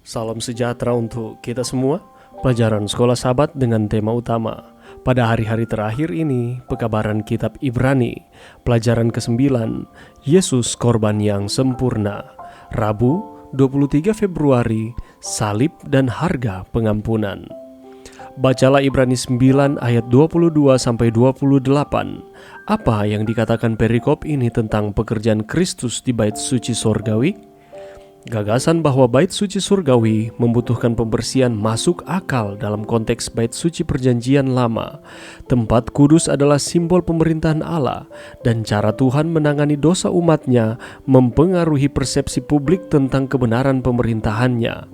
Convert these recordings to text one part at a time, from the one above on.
Salam sejahtera untuk kita semua. Pelajaran Sekolah Sabat dengan tema utama pada hari-hari terakhir ini, pekabaran kitab Ibrani, pelajaran ke-9, Yesus korban yang sempurna. Rabu, 23 Februari, salib dan harga pengampunan. Bacalah Ibrani 9 ayat 22 sampai 28. Apa yang dikatakan perikop ini tentang pekerjaan Kristus di bait suci sorgawi? Gagasan bahwa bait suci surgawi membutuhkan pembersihan masuk akal dalam konteks bait suci perjanjian lama. Tempat kudus adalah simbol pemerintahan Allah, dan cara Tuhan menangani dosa umatnya mempengaruhi persepsi publik tentang kebenaran pemerintahannya.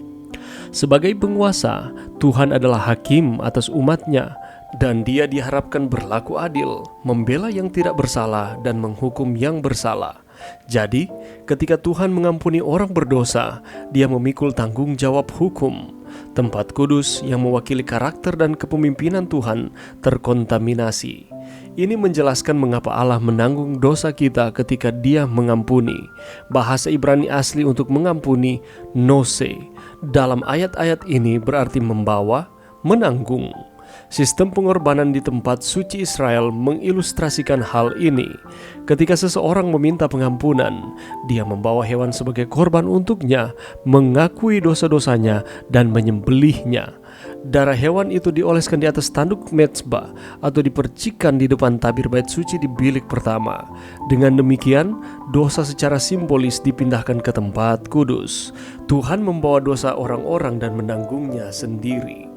Sebagai penguasa, Tuhan adalah hakim atas umatnya, dan Dia diharapkan berlaku adil, membela yang tidak bersalah dan menghukum yang bersalah. Jadi, ketika Tuhan mengampuni orang berdosa, Dia memikul tanggung jawab hukum. Tempat kudus yang mewakili karakter dan kepemimpinan Tuhan terkontaminasi. Ini menjelaskan mengapa Allah menanggung dosa kita ketika Dia mengampuni. Bahasa Ibrani asli untuk mengampuni, nose, dalam ayat-ayat ini berarti membawa, menanggung. Sistem pengorbanan di tempat suci Israel mengilustrasikan hal ini. Ketika seseorang meminta pengampunan, dia membawa hewan sebagai korban untuknya, mengakui dosa-dosanya, dan menyembelihnya. Darah hewan itu dioleskan di atas tanduk mezbah atau dipercikkan di depan tabir bait suci di bilik pertama. Dengan demikian, dosa secara simbolis dipindahkan ke tempat kudus. Tuhan membawa dosa orang-orang dan menanggungnya sendiri.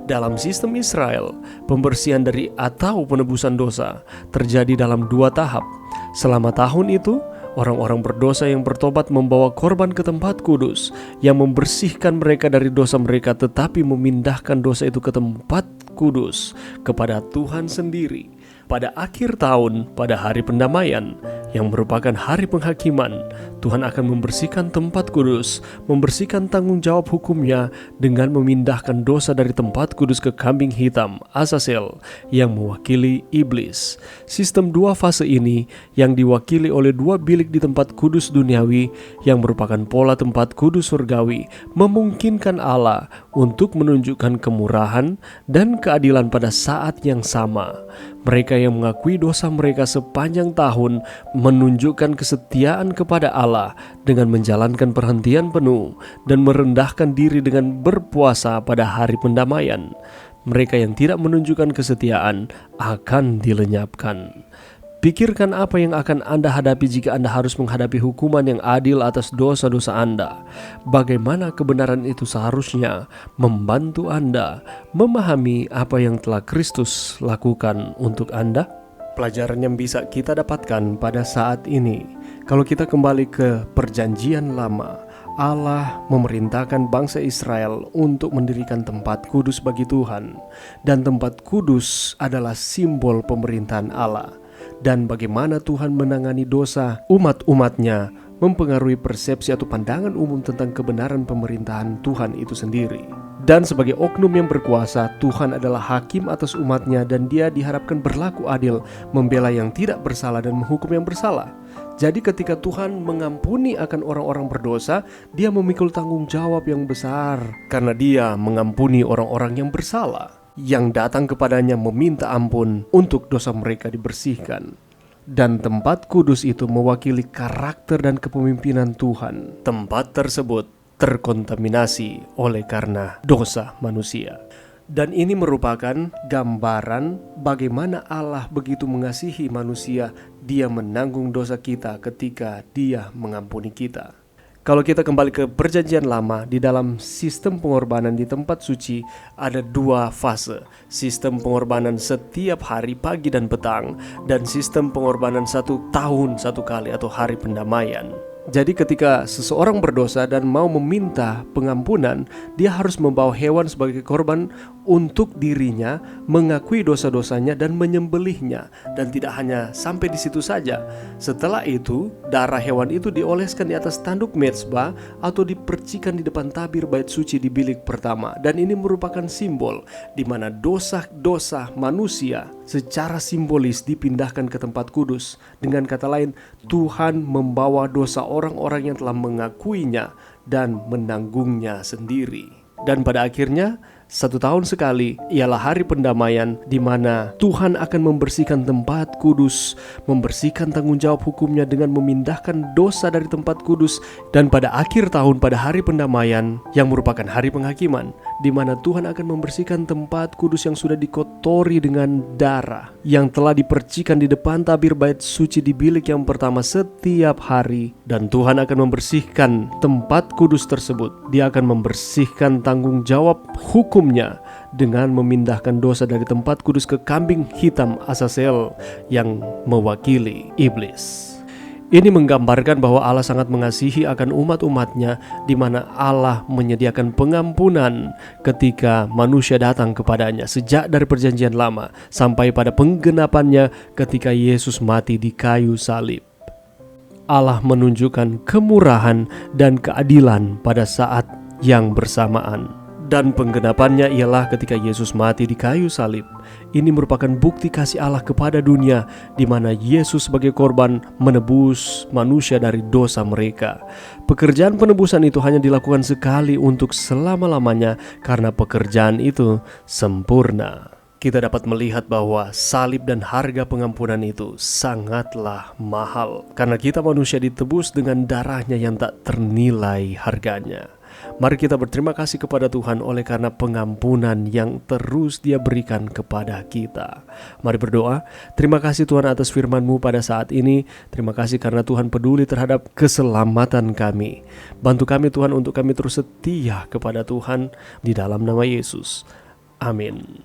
Dalam sistem Israel, pembersihan dari atau penebusan dosa terjadi dalam 2 tahap. Selama tahun itu, orang-orang berdosa yang bertobat membawa korban ke tempat kudus yang membersihkan mereka dari dosa mereka, tetapi memindahkan dosa itu ke tempat kudus kepada Tuhan sendiri. Pada akhir tahun, pada hari pendamaian, yang merupakan hari penghakiman, Tuhan akan membersihkan tempat kudus, membersihkan tanggung jawab hukumnya dengan memindahkan dosa dari tempat kudus ke kambing hitam, Azazel, yang mewakili iblis. Sistem 2 fase ini yang diwakili oleh 2 bilik di tempat kudus duniawi yang merupakan pola tempat kudus surgawi memungkinkan Allah untuk menunjukkan kemurahan dan keadilan pada saat yang sama. Mereka yang mengakui dosa mereka sepanjang tahun menunjukkan kesetiaan kepada Allah dengan menjalankan perhentian penuh dan merendahkan diri dengan berpuasa pada hari pendamaian. Mereka yang tidak menunjukkan kesetiaan akan dilenyapkan. Pikirkan apa yang akan Anda hadapi jika Anda harus menghadapi hukuman yang adil atas dosa-dosa Anda. Bagaimana kebenaran itu seharusnya membantu Anda memahami apa yang telah Kristus lakukan untuk Anda? Pelajaran yang bisa kita dapatkan pada saat ini, kalau kita kembali ke perjanjian lama, Allah memerintahkan bangsa Israel untuk mendirikan tempat kudus bagi Tuhan, dan tempat kudus adalah simbol pemerintahan Allah. Dan bagaimana Tuhan menangani dosa umat-umatnya mempengaruhi persepsi atau pandangan umum tentang kebenaran pemerintahan Tuhan itu sendiri. Dan sebagai oknum yang berkuasa, Tuhan adalah hakim atas umatnya, dan Dia diharapkan berlaku adil, membela yang tidak bersalah dan menghukum yang bersalah. Jadi ketika Tuhan mengampuni akan orang-orang berdosa, Dia memikul tanggung jawab yang besar karena Dia mengampuni orang-orang yang bersalah, yang datang kepadanya meminta ampun untuk dosa mereka dibersihkan. Dan tempat kudus itu mewakili karakter dan kepemimpinan Tuhan. Tempat tersebut terkontaminasi oleh karena dosa manusia. Dan ini merupakan gambaran bagaimana Allah begitu mengasihi manusia. Dia menanggung dosa kita ketika Dia mengampuni kita. Kalau kita kembali ke perjanjian lama, di dalam sistem pengorbanan di tempat suci ada 2 fase. Sistem pengorbanan setiap hari pagi dan petang, dan sistem pengorbanan 1 tahun 1 kali atau hari pendamaian. Jadi ketika seseorang berdosa dan mau meminta pengampunan, dia harus membawa hewan sebagai korban untuk dirinya, mengakui dosa-dosanya dan menyembelihnya. Dan tidak hanya sampai di situ saja. Setelah itu, darah hewan itu dioleskan di atas tanduk mezbah atau dipercikan di depan tabir bait suci di bilik pertama. Dan ini merupakan simbol di mana dosa-dosa manusia secara simbolis dipindahkan ke tempat kudus. Dengan kata lain, Tuhan membawa dosa orang-orang yang telah mengakuinya dan menanggungnya sendiri. Dan pada akhirnya 1 tahun sekali ialah hari pendamaian, di mana Tuhan akan membersihkan tempat kudus, membersihkan tanggung jawab hukumnya dengan memindahkan dosa dari tempat kudus. Dan pada akhir tahun, pada hari pendamaian yang merupakan hari penghakiman, di mana Tuhan akan membersihkan tempat kudus yang sudah dikotori dengan darah yang telah dipercikan di depan tabir bait suci di bilik yang pertama setiap hari. Dan Tuhan akan membersihkan tempat kudus tersebut. Dia akan membersihkan tanggung jawab hukumnya dengan memindahkan dosa dari tempat kudus ke kambing hitam Azazel yang mewakili iblis. Ini menggambarkan bahwa Allah sangat mengasihi akan umat-umatnya, di mana Allah menyediakan pengampunan ketika manusia datang kepadanya sejak dari perjanjian lama sampai pada penggenapannya ketika Yesus mati di kayu salib. Allah menunjukkan kemurahan dan keadilan pada saat yang bersamaan. Dan penggenapannya ialah ketika Yesus mati di kayu salib. Ini merupakan bukti kasih Allah kepada dunia, di mana Yesus sebagai korban menebus manusia dari dosa mereka. Pekerjaan penebusan itu hanya dilakukan sekali untuk selama-lamanya, karena pekerjaan itu sempurna. Kita dapat melihat bahwa salib dan harga pengampunan itu sangatlah mahal, karena kita manusia ditebus dengan darahnya yang tak ternilai harganya. Mari kita berterima kasih kepada Tuhan oleh karena pengampunan yang terus Dia berikan kepada kita. Mari berdoa. Terima kasih Tuhan atas firman-Mu pada saat ini. Terima kasih karena Tuhan peduli terhadap keselamatan kami. Bantu kami Tuhan untuk kami terus setia kepada Tuhan, di dalam nama Yesus. Amin.